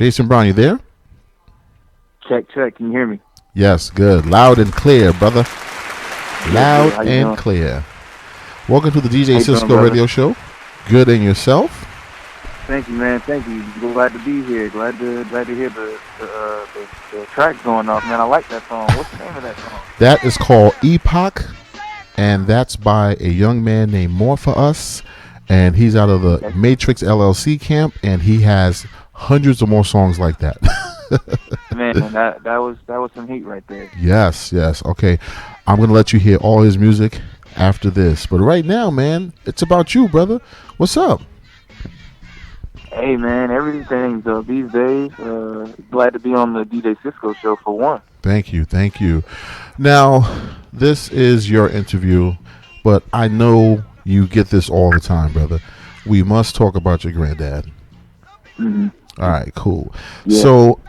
Jason Brown, you there? Check, check. Can you hear me? Yes, good. Loud and clear, brother. Loud How you and doing? clear. Welcome to the How DJ you Cisco doing, Radio Show. Good, and yourself? Thank you, man. Thank you. Glad to be here. Glad to hear the track going off, man. I like that song. What's the name of that song? That is called Epoch, and that's by a young man named More For Us, and he's out of the Matrix LLC camp, and he has hundreds of more songs like that. Man, that was some heat right there. Yes. Okay, I'm going to let you hear all his music after this. But right now, man, it's about you, brother. What's up? Hey, man, everything's up these days. Glad to be on the DJ Cisco show for one. Thank you. Now, this is your interview, but I know you get this all the time, brother. We must talk about your granddad. Mm-hmm. All right, cool. Yeah. So,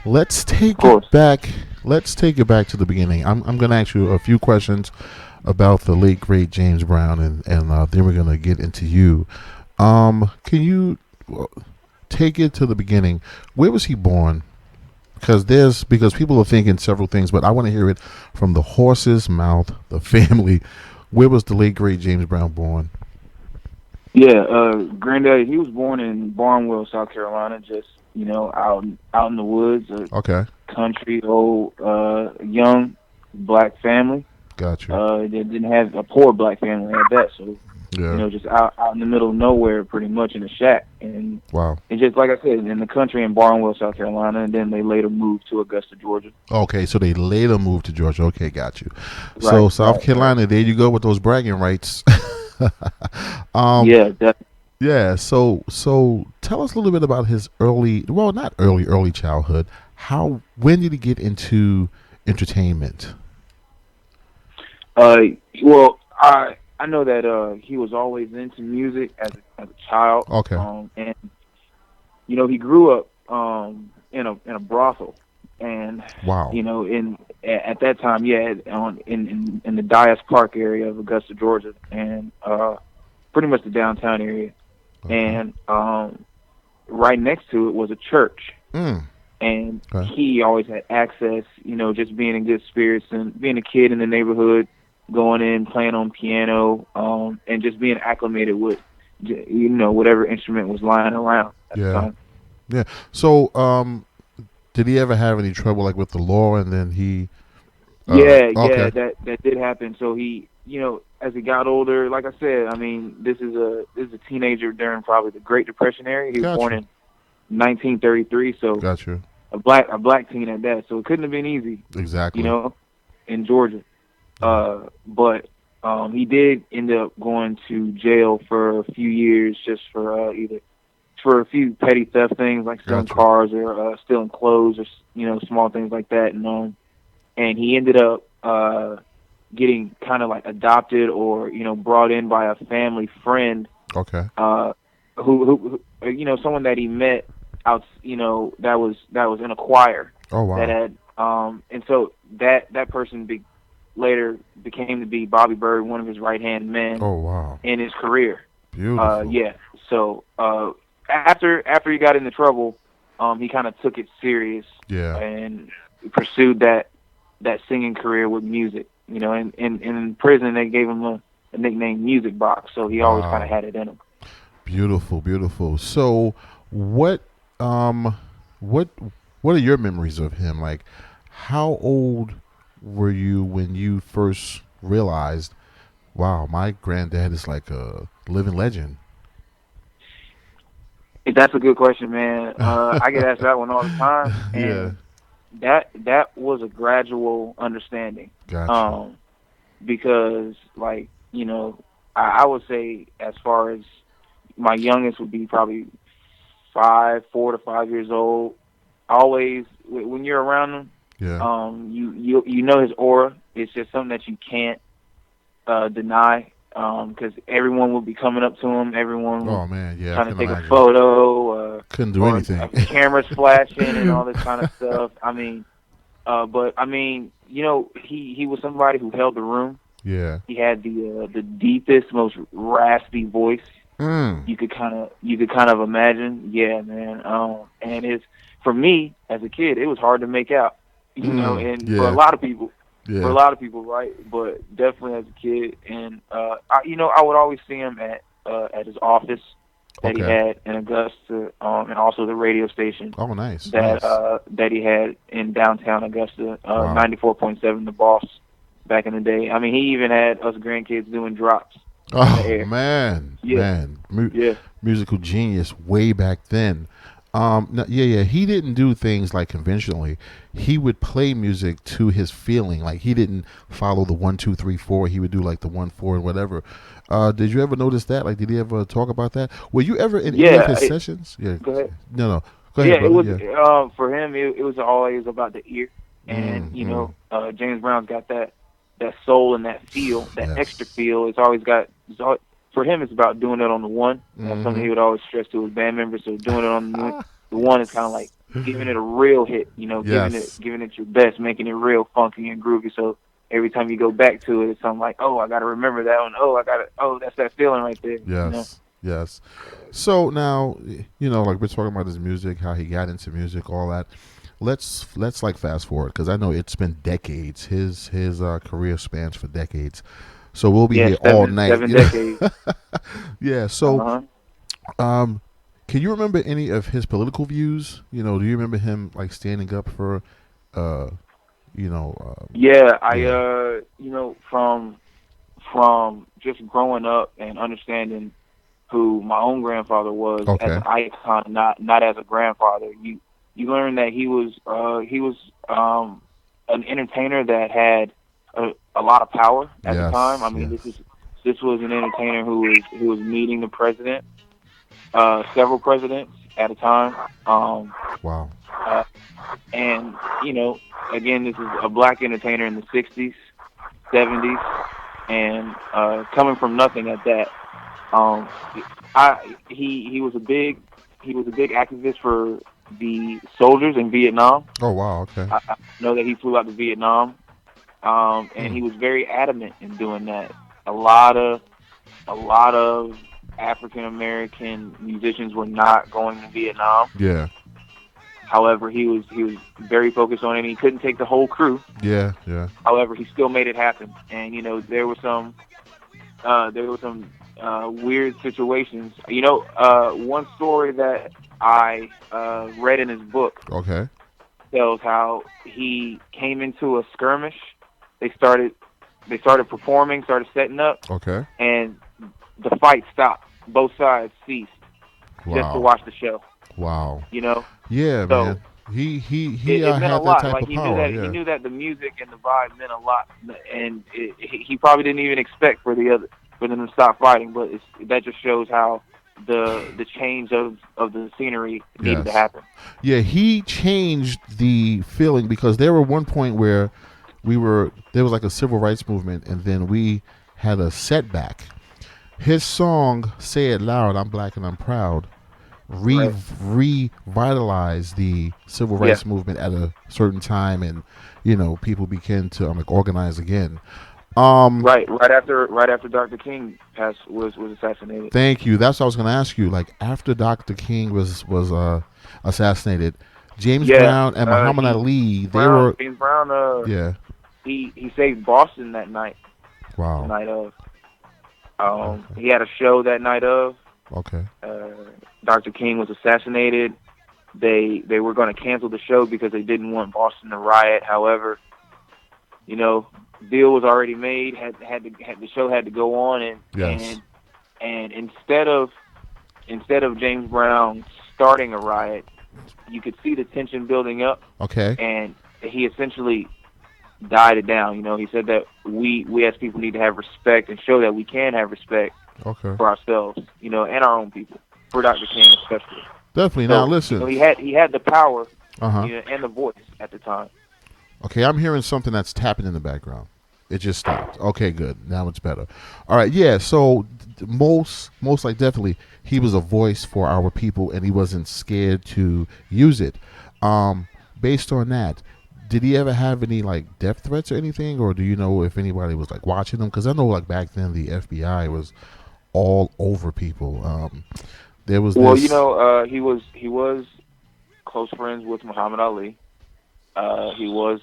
let's take it back. Let's take it back to the beginning. I'm going to ask you a few questions about the late great James Brown, and then we're going to get into you. Can you take it to the beginning? Where was he born? Because people are thinking several things, but I want to hear it from the horse's mouth, the family. Where was the late great James Brown born? Yeah, granddaddy, he was born in Barnwell, South Carolina, just, out in the woods. Okay. Country, old, young black family. Gotcha. They didn't have a poor black family at that, so yeah. Just out in the middle of nowhere, pretty much in a shack. And wow. And just like I said, in the country in Barnwell, South Carolina, and then they later moved to Augusta, Georgia. Okay, so they later moved to Georgia. Okay, got you. Right, so South Carolina, there you go with those bragging rights. Yeah, definitely. Yeah, so tell us a little bit about his not early childhood. When did he get into entertainment? Well, I know that he was always into music as a child. Okay. And he grew up in a brothel, and wow. At that time, in the Dias Park area of Augusta, Georgia, and pretty much the downtown area. Okay. And right next to it was a church. And okay. He always had access, just being in good spirits and being a kid in the neighborhood, going in, playing on piano, and just being acclimated with, whatever instrument was lying around at the time. Yeah. So, did he ever have any trouble, like, with the law, and then he... okay. that did happen. So he, as he got older, like I said, I mean, this is a teenager during probably the Great Depression era. He was born in 1933, so gotcha. a black teen at that. So it couldn't have been easy. Exactly. In Georgia. But he did end up going to jail for a few years just for for a few petty theft things like stealing cars or stealing clothes or small things like that. And he ended up getting kind of like adopted or brought in by a family friend. Okay. Who someone that he met out that was in a choir. Oh wow. That had and so that person later became to be Bobby Bird, one of his right-hand men. Oh wow. In his career. Beautiful. Yeah. So after he got into trouble, he kind of took it serious. Yeah. And pursued that singing career with music. And in prison they gave him a nickname Music Box, so he always kind of had it in him. Beautiful. So what are your memories of him? Like, how old were you when you first realized, wow, my granddad is like a living legend? That's a good question, man. I get asked that one all the time. And that was a gradual understanding. Gotcha. Because, like, I would say as far as my youngest would be probably 4 to 5 years old. Always, when you're around him, you know his aura. It's just something that you can't deny. Because everyone will be coming up to him. Everyone will trying to take a photo. Couldn't do anything. Cameras flashing and all this kind of stuff. I mean, but I mean, he was somebody who held the room. Yeah. He had the deepest, most raspy voice. you could kind of imagine. Yeah, man. And it's for me as a kid, it was hard to make out, and for a lot of people. Yeah. For a lot of people, right? But definitely as a kid, and I would always see him at his office that he had in Augusta, and also the radio station. Oh, nice. That he had in downtown Augusta, 94.7 The Boss back in the day. I mean, he even had us grandkids doing drops. Oh man, musical genius way back then. He didn't do things like conventionally. He would play music to his feeling. Like he didn't follow the 1, 2, 3, 4. He would do like the 1, 4 and whatever. Did you ever notice that? Like, did he ever talk about that? Were you ever in any of his sessions? Yeah. Go ahead. No. Go ahead. Yeah, brother. It was for him. It was always about the ear, and James Brown's got that soul and that feel, that extra feel. It's always for him, it's about doing it on the one. That's something he would always stress to his band members. So doing it on the one is kind of like giving it a real hit, giving it your best, making it real funky and groovy. So every time you go back to it, it's something like, oh, I got to remember that one. That's that feeling right there. Yes. Yes. So now, like we're talking about his music, how he got into music, all that. Let's like fast forward, because I know it's been decades. His career spans for decades. So we'll be here all night. 7 decades. Yeah. So, can you remember any of his political views? Do you remember him like standing up for, from just growing up and understanding who my own grandfather was as an icon, not as a grandfather. You learn that he was an entertainer that had a lot of power at the time. I mean, this was an entertainer who was meeting the president, several presidents at a time. Wow. And again, this is a black entertainer in the '60s, '70s, and coming from nothing at that. He was a big activist for the soldiers in Vietnam. Oh wow, okay. I know that he flew out to Vietnam, and he was very adamant in doing that. A lot of African American musicians were not going to Vietnam. Yeah. However, he was very focused on it. And he couldn't take the whole crew. Yeah. However, he still made it happen. And there were some weird situations. One story that I read in his book tells how he came into a skirmish. They started performing, started setting up. Okay. And the fight stopped. Both sides ceased just to watch the show. Wow. so Yeah, man. He meant had a lot. that type of power. He knew that the music and the vibe meant a lot, and he probably didn't even expect for them to stop fighting. But that just shows how the change of the scenery needed to happen. Yeah, he changed the feeling, because there were one point where there was like a civil rights movement, and then we had a setback. His song "Say It Loud, I'm Black and I'm Proud" revitalized the civil rights movement at a certain time, and people began to organize again. Right after Dr. King was assassinated. Thank you. That's what I was going to ask you. Like, after Dr. King was assassinated, James Brown and Muhammad Ali, James Brown. He saved Boston that night. Wow. The night of. He had a show that night of. Okay. Dr. King was assassinated. They were going to cancel the show because they didn't want Boston to riot. However, deal was already made. The show had to go on, and instead of James Brown starting a riot, you could see the tension building up. Okay. And he essentially died it down. He said that we as people need to have respect and show that we can have respect for ourselves, and our own people, for Dr. King especially. Definitely. So, now listen, he had the power and the voice at the time. Okay, I'm hearing something that's tapping in the background. It just stopped. Okay, good. Now it's better. All right, yeah. So most like definitely, he was a voice for our people, and he wasn't scared to use it. Based on that, did he ever have any like death threats or anything, or do you know if anybody was like watching him? Because I know like back then the FBI was all over people. There was Well, this. he was close friends with Muhammad Ali. He was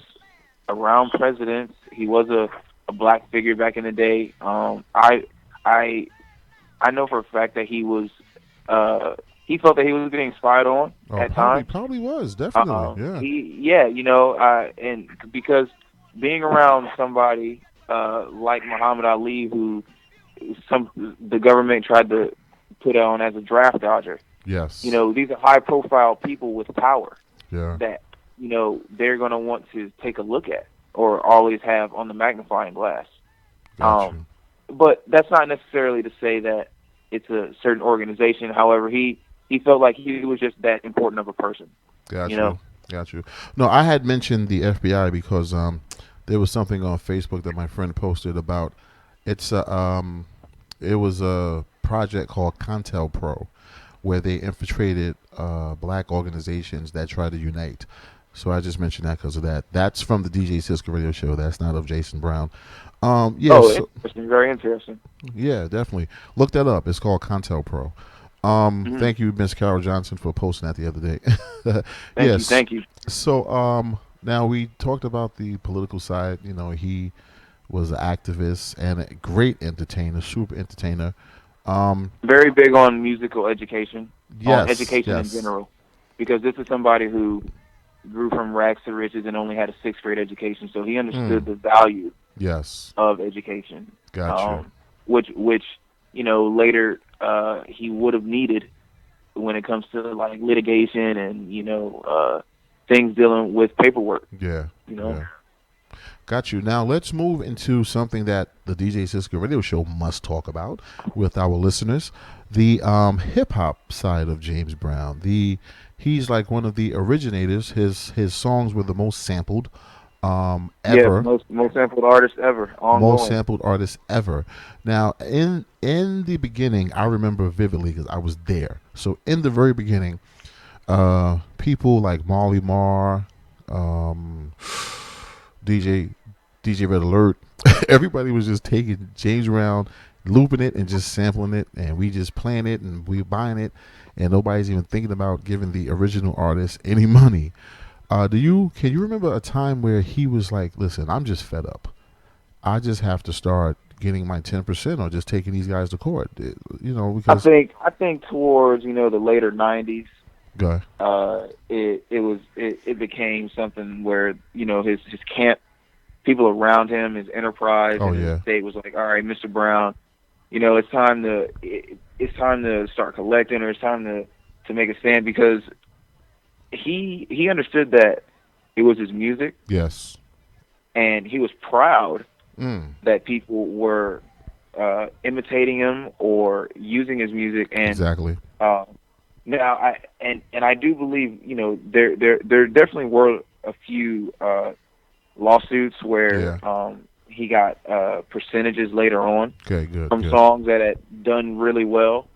around presidents. He was a black figure back in the day. I I know for a fact that he felt that he was getting spied on Oh, at probably times. probably was definitely, yeah. And because being around somebody like Muhammad Ali, who the government tried to put on as a draft dodger. Yes. These are high profile people with power Yeah. that they're going to want to take a look at or always have on the magnifying glass. Got Um, but that's not necessarily to say that it's a certain organization. However, he felt like he was just that important of a person. Got You you. know. Got you. No, I had mentioned the FBI because there was something on Facebook that my friend posted about. It's a it was a project called Contel Pro, where they infiltrated black organizations that try to unite. So I just mentioned that because of that. That's from the DJ Cisco Radio Show. That's not of Jason Brown. Oh, Yes, interesting. Very interesting. yeah, definitely. Look that up. It's called Contel Pro. Hmm. Thank you, Miss Carol Johnson, for posting that the other day. Thank you. Yes. Thank you. So, now we talked about the political side. He was an activist and a great entertainer, super entertainer. Um, Very big on musical education, on yes, education in yes, general, because this is somebody who grew from rags to riches and only had a sixth grade education, so he understood mm, the value yes. of education, Gotcha. um, which later he would have needed when it comes to like litigation and things dealing with paperwork. Yeah, You know, yeah. Got you. Now let's move into something that the DJ Cisco Radio Show must talk about with our listeners: the hip hop side of James Brown. He's like one of the originators. His songs were the most sampled yes, ever, most sampled artist ever, most ongoing. sampled artist ever. Now in the beginning, I remember vividly because I was there. So in the very beginning, people like Marley Marr, um, DJ DJ Red Alert. Everybody was just taking James Brown, looping it and just sampling it, and we just playing it and we buying it, and nobody's even thinking about giving the original artist any money. Can you remember a time where he was like, "Listen, I'm just fed up. I just have to start getting my 10% or just taking these guys to court." Because I think towards the later '90s, go it became something where his camp, people around him, his enterprise oh and his yeah, estate was like, all right, Mr. Brown, it's time to start collecting, or it's time to make a stand, because he understood that it was his music, yes, and he was proud mm, that people were imitating him or using his music. And exactly, um, now I do believe there definitely were a few lawsuits where yeah. he got percentages later on Okay, good, from good. songs that had done really well.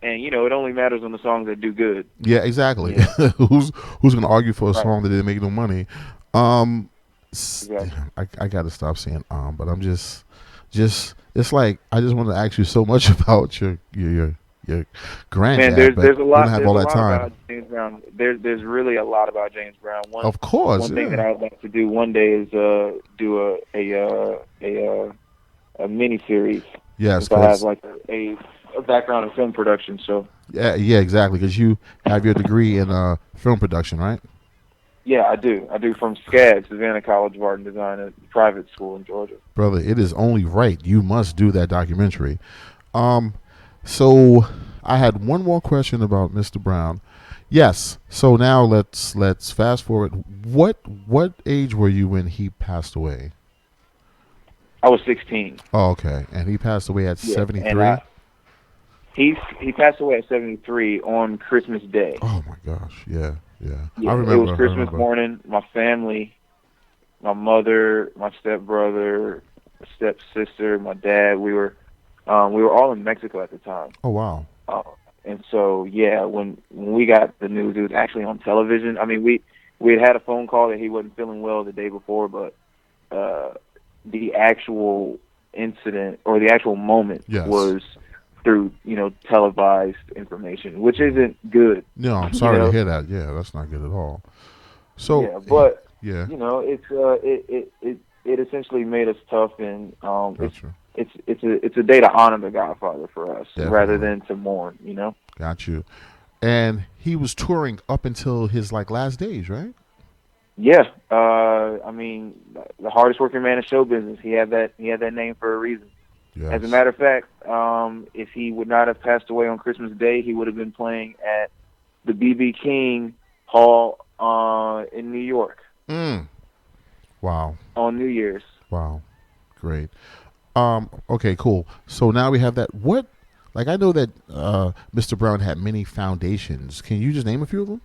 And it only matters on the songs that do good. Yeah, exactly. Yeah, Who's going to argue for a right. song that didn't make no money? Um, Exactly. I got to stop saying but I'm just it's like I just want to ask you so much about your Man, granddad, there's but there's a we don't lot have there's all a that lot time. about James Brown. There's really a lot about James Brown. One Of course, one thing that yeah, I would like to do one day is do a mini series, yes, since I have because like a background in film production. So yeah, exactly, because you have your degree in film production, right? yeah, I do. I do from SCAD, Savannah College of Art and Design, a private school in Georgia. Brother, it is only right you must do that documentary. Um, so I had one more question about Mr. Brown. Yes. So now let's fast forward. What age were you when he passed away? I was 16. Oh, okay. And he passed away at Yeah, and 73. he passed away at 73 on Christmas Day. Oh my gosh. Yeah, yeah. Yeah, I it was remember. I Christmas remember. morning. My family, my mother, my stepbrother, my stepsister, my dad. We were all in Mexico at the time. Oh wow. Uh, and so yeah, when we got the news, it was actually on television. I mean, we had a phone call that he wasn't feeling well the day before, but the actual incident or the actual moment Yes. was through televised information, which isn't good. No, I'm sorry to hear that. Yeah, that's not good at all. So yeah, but yeah, it essentially made us tough, and gotcha. it's a day to honor the Godfather for us rather Definitely. than to mourn. Got you. And he was touring up until his last days, right? Yeah, I mean, the hardest working man in show business. He had that name for a reason. Yes. As a matter of fact, if he would not have passed away on Christmas Day, he would have been playing at the B.B. King Hall in New York. Wow. On New Year's. Wow. Great. Okay, cool. So now we have that. What? I know that Mr. Brown had many foundations. Can you just name a few of them?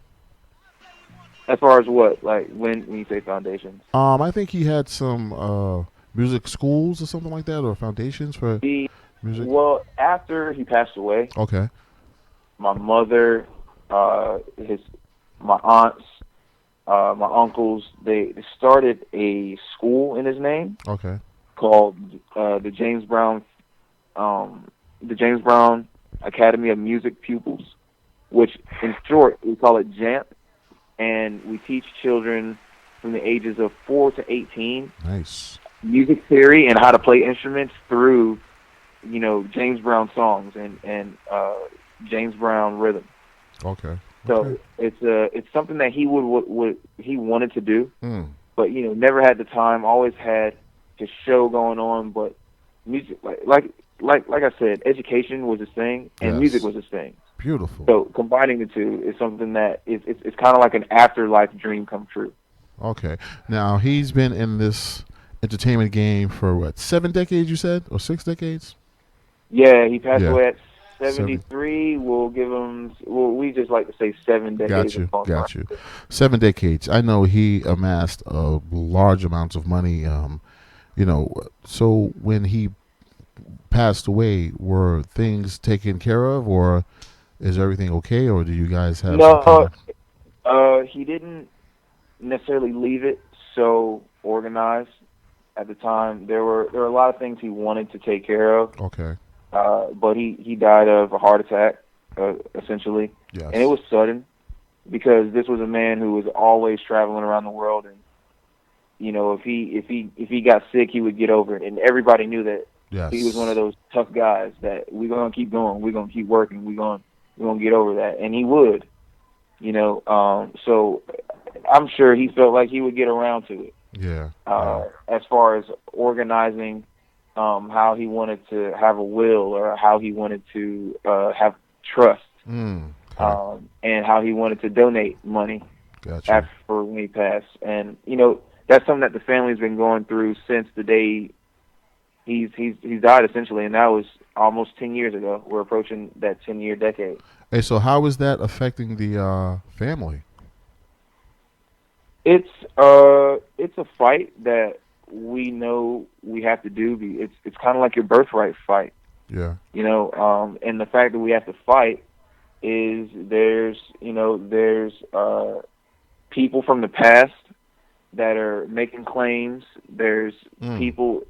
As far as what? When you say foundations? I think he had some music schools or something like that, or foundations for music. Well, after he passed away, okay, my mother, my aunts, my uncles, they started a school in his name. Okay. Called the James Brown Academy of Music Pupils, which in short we call it JAMP, and we teach children from the ages of 4 to 18 nice music theory and how to play instruments through James Brown songs and James Brown rhythm. Okay. So it's something that he he wanted to do, but never had the time. Always had his show going on, but music, like I said, education was his thing, and music was his thing. Beautiful. So combining the two is something that it's kind of like an afterlife dream come true. Okay. Now he's been in this entertainment game for what, 7 decades? You said, or 6 decades? Yeah, he passed away at 73. We'll give him. Well, we just like to say 7 decades. Got you. 7 decades. I know he amassed large amounts of money. So when he passed away, were things taken care of, or is everything okay, or do you guys have? No, he didn't necessarily leave it so organized. At the time, there were a lot of things he wanted to take care of. Okay. But he died of a heart attack, essentially. Yes. And it was sudden because this was a man who was always traveling around the world, and if he got sick, he would get over it, and everybody knew that. Yes. He was one of those tough guys that we're gonna keep going, we're gonna keep working, we're gonna get over that, and he would, So I'm sure he felt like he would get around to it. Yeah. As far as organizing, how he wanted to have a will, or how he wanted to have trust, and how he wanted to donate money after when he passed, and that's something that the family's been going through since the day he's died, essentially, and that was almost 10 years ago. We're approaching that 10-year decade. Hey, so how is that affecting the family? It's a fight that we know we have to do. It's kind of like your birthright fight. Yeah. And the fact that we have to fight is there's people from the past that are making claims. There's people,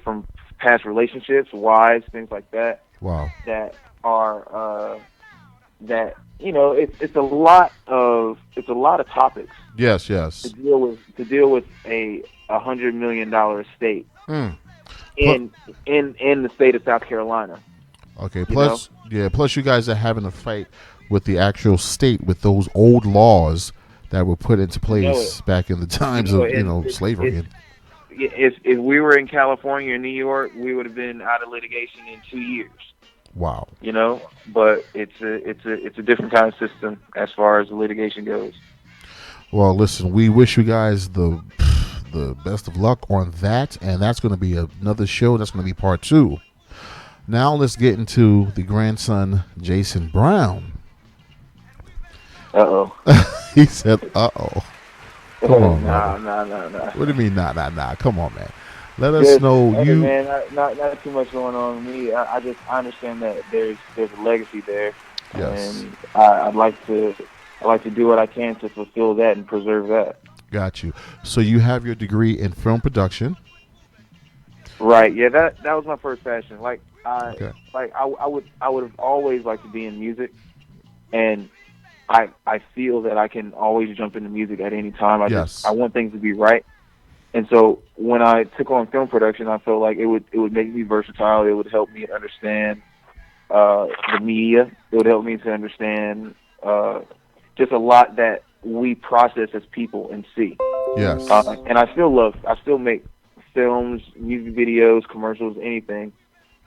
from past relationships, wives, things like that. Wow. That are it's a lot of topics. Yes. To deal with a $100 million estate in the state of South Carolina. Okay. Plus you guys are having a fight with the actual state with those old laws that were put into place back in the times of slavery. If we were in California or New York, we would have been out of litigation in 2 years. Wow. But it's a different kind of system as far as the litigation goes. Well, listen, we wish you guys the best of luck on that, and that's going to be another show. That's going to be part 2. Now let's get into the grandson, Jason Brown. Uh-oh. He said, uh-oh. Come on, Nah. What do you mean, nah? Come on, man. Let us know. Man, not too much going on with me. I understand that there's a legacy there. Yes. And I'd like to do what I can to fulfill that and preserve that. Got you. So you have your degree in film production. Right. Yeah, that was my first passion. Like Okay. I would have always liked to be in music, and I feel that I can always jump into music at any time. I Yes. want things to be right. And so when I took on film production, I felt like it would make me versatile. It would help me understand the media. It would help me to understand just a lot that we process as people and see. Yes. And I still make films, music videos, commercials, anything.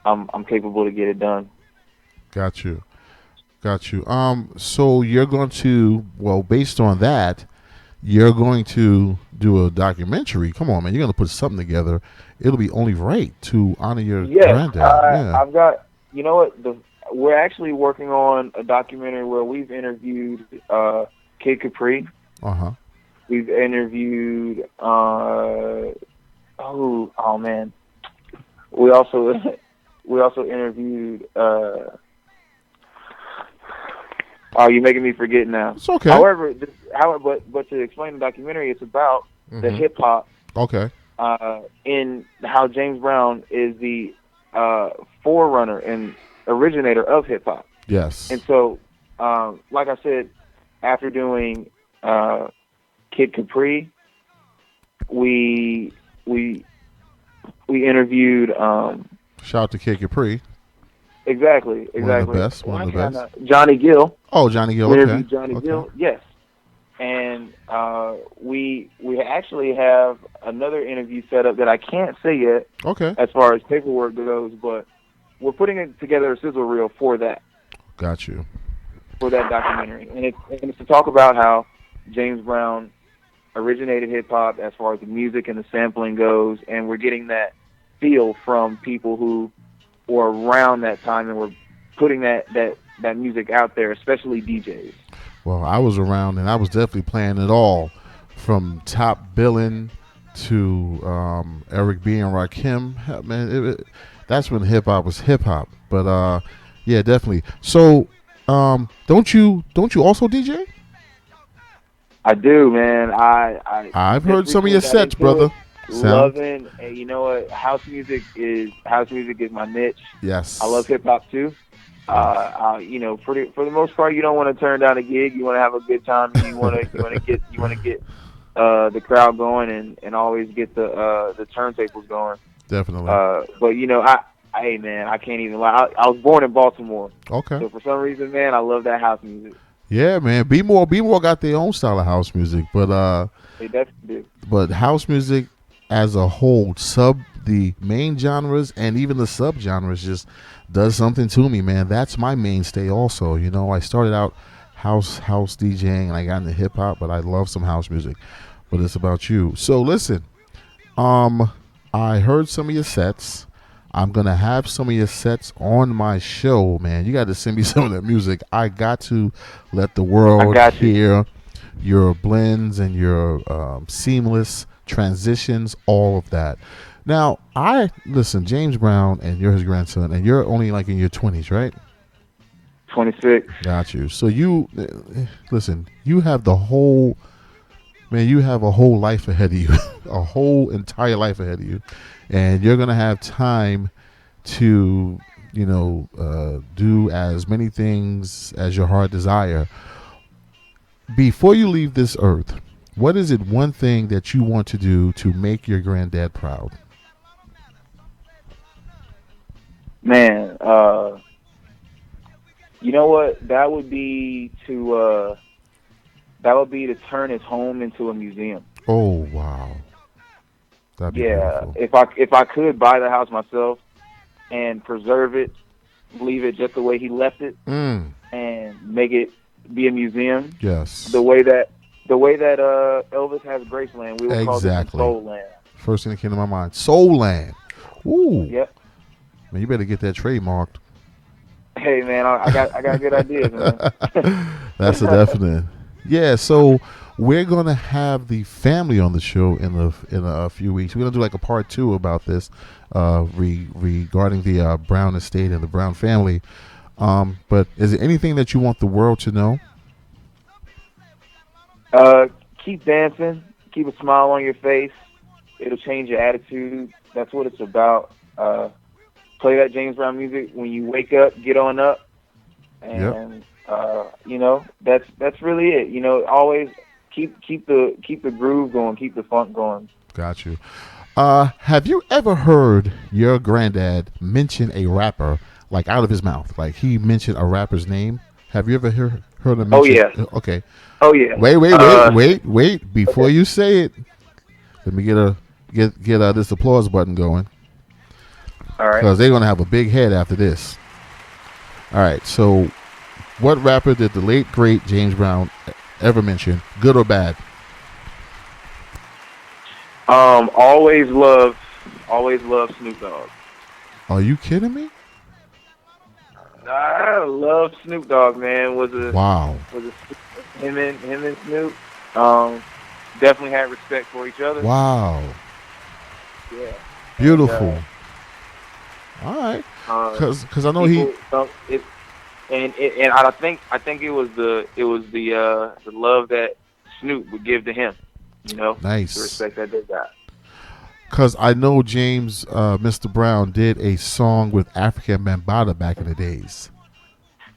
I'm capable to get it done. Got you. Got you. So you're going to, well, based on that, you're going to do a documentary. Come on, man. You're going to put something together. It'll be only right to honor your Yes, granddad. Yeah. I've got. You know what? We're actually working on a documentary where we've interviewed Kid Capri. Uh-huh. We've interviewed. Oh man. We also interviewed. Oh, you're making me forget now. It's okay. However, but to explain the documentary, it's about the hip hop. Okay. In how James Brown is the forerunner and originator of hip hop. Yes. And so, like I said, after doing Kid Capri, we interviewed. Shout out to Kid Capri. Exactly. One of the best. One of the best. Johnny Gill. Oh, Johnny Gill. We Okay. interviewed Johnny Gill. Yes. And we actually have another interview set up that I can't say yet. Okay. As far as paperwork goes, but we're putting together a sizzle reel for that. Got you. For that documentary, and it's to talk about how James Brown originated hip hop as far as the music and the sampling goes, and we're getting that feel from people who were around that time and were putting that music out there, especially DJs. Well, I was around and I was definitely playing it all, from Top Billin' to Eric B and Rakim. Man, that's when hip hop was hip hop. But yeah, definitely. So, don't you also DJ? I do, man. I've heard some of your sets, brother. Loving, and you know what? House music is my niche. Yes. I love hip hop too. You know, for the most part, you don't want to turn down a gig. You want to have a good time. And you want to get the crowd going and always get the turntables going. Definitely. But you know, hey man, I can't even lie. I was born in Baltimore. Okay. So for some reason, man, I love that house music. Yeah, man. Be more got their own style of house music, but they definitely do. But house music as a whole, the main genres and even the sub genres, just does something to me, man. That's my mainstay also. You know, I started out house DJing and I got into hip hop, but I love some house music. But it's about you. So listen, I heard some of your sets. I'm gonna have some of your sets on my show, man. You got to send me some of that music. I got to let the world hear your blends and your seamless transitions, all of that. Now, listen, James Brown, and you're his grandson, and you're only like in your 20s, right? 26. Got you. So listen, you have a whole life ahead of you, a whole entire life ahead of you, and you're going to have time to, do as many things as your heart desire. Before you leave this earth, what is it one thing that you want to do to make your granddad proud? Man, you know what? That would be to turn his home into a museum. Oh wow, that'd be beautiful. If I could buy the house myself and preserve it, leave it just the way he left it, and make it be a museum. Yes. The way that Elvis has Graceland, we would call it Soul Land. First thing that came to my mind, Soul Land. Ooh. Yep. Man, you better get that trademarked. Hey man, I got good ideas, man. That's a definite. Yeah, so we're gonna have the family on the show in a few weeks. We're gonna do like a part 2 about this, regarding the Brown estate and the Brown family. But is there anything that you want the world to know? Keep dancing. Keep a smile on your face. It'll change your attitude. That's what it's about. play that James Brown music when you wake up, get on up, and you know, that's really it. You know, always keep the groove going, keep the funk going. Got you. Have you ever heard your granddad mention a rapper like out of his mouth? Like he mentioned a rapper's name. Have you ever heard him mention? Oh yeah. Okay. Oh yeah. Wait. Before okay. you say it, let me get this applause button going. All right. Because they're gonna have a big head after this. All right. So, what rapper did the late great James Brown ever mention, good or bad? Always love Snoop Dogg. Are you kidding me? I love Snoop Dogg, man. Wow. Him and Snoop definitely had respect for each other. Wow. Yeah. Beautiful. All right. Because I know and I think it was the love that Snoop would give to him. You know, nice. The respect that they got. Because I know James, Mr. Brown, did a song with African Bambaataa back in the days.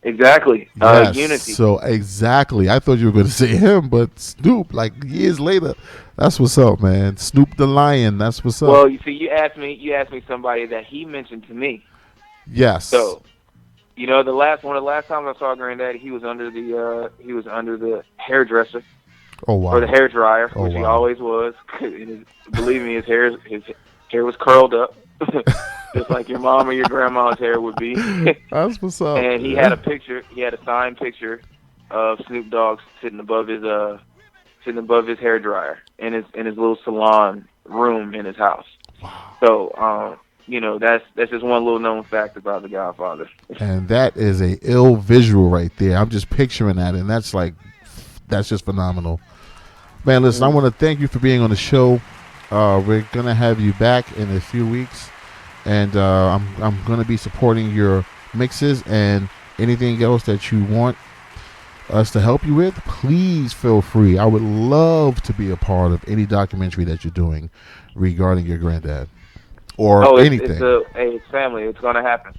Exactly. Yes. Unity. So exactly. I thought you were going to say him, but Snoop, like years later, that's what's up, man. Snoop the Lion, that's what's up. Well, you see, you asked me somebody that he mentioned to me. Yes. So, you know, one of the last times I saw Granddaddy, he was under the hairdresser. Oh wow! Or the hair dryer, which he always was. Believe me, his hair was curled up, just like your mom or your grandma's hair would be. That's what's up. And he had a picture. He had a signed picture of Snoop Dogg sitting above his hair dryer in his little salon room in his house. Wow. So, you know, that's just one little known fact about the Godfather. And that is a ill visual right there. I'm just picturing that, and that's just phenomenal. Man, listen, I want to thank you for being on the show. We're going to have you back in a few weeks. And I'm going to be supporting your mixes and anything else that you want us to help you with. Please feel free. I would love to be a part of any documentary that you're doing regarding your granddad or anything. It's family. It's going to happen.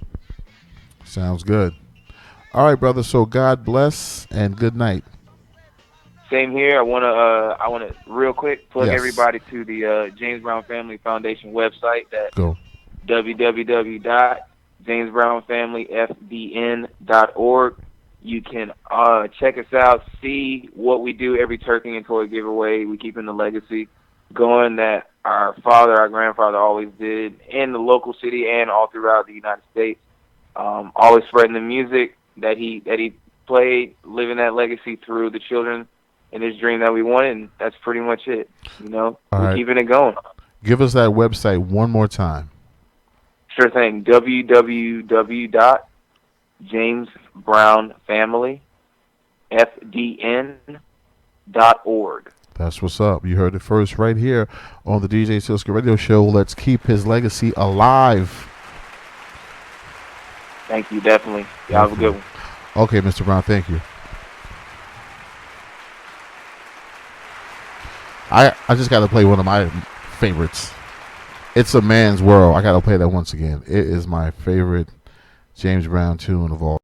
Sounds good. All right, brother. So God bless and good night. Same here. I want to real quick plug everybody to the James Brown Family Foundation website at www.jamesbrownfamilyfbn.org. You can check us out, see what we do every turkey and toy giveaway. We keeping the legacy going that our grandfather always did in the local city and all throughout the United States. Always spreading the music that he played, living that legacy through the children. And his dream that we wanted, and that's pretty much it. You know, we're keeping it going. Give us that website one more time. Sure thing. www.jamesbrownfamilyfdn.org. That's what's up. You heard it first right here on the DJ Cisco Radio Show. Let's keep his legacy alive. Thank you, definitely. Y'all have a good one. Okay, Mr. Brown, thank you. I just got to play one of my favorites. It's a Man's World. I got to play that once again. It is my favorite James Brown tune of all.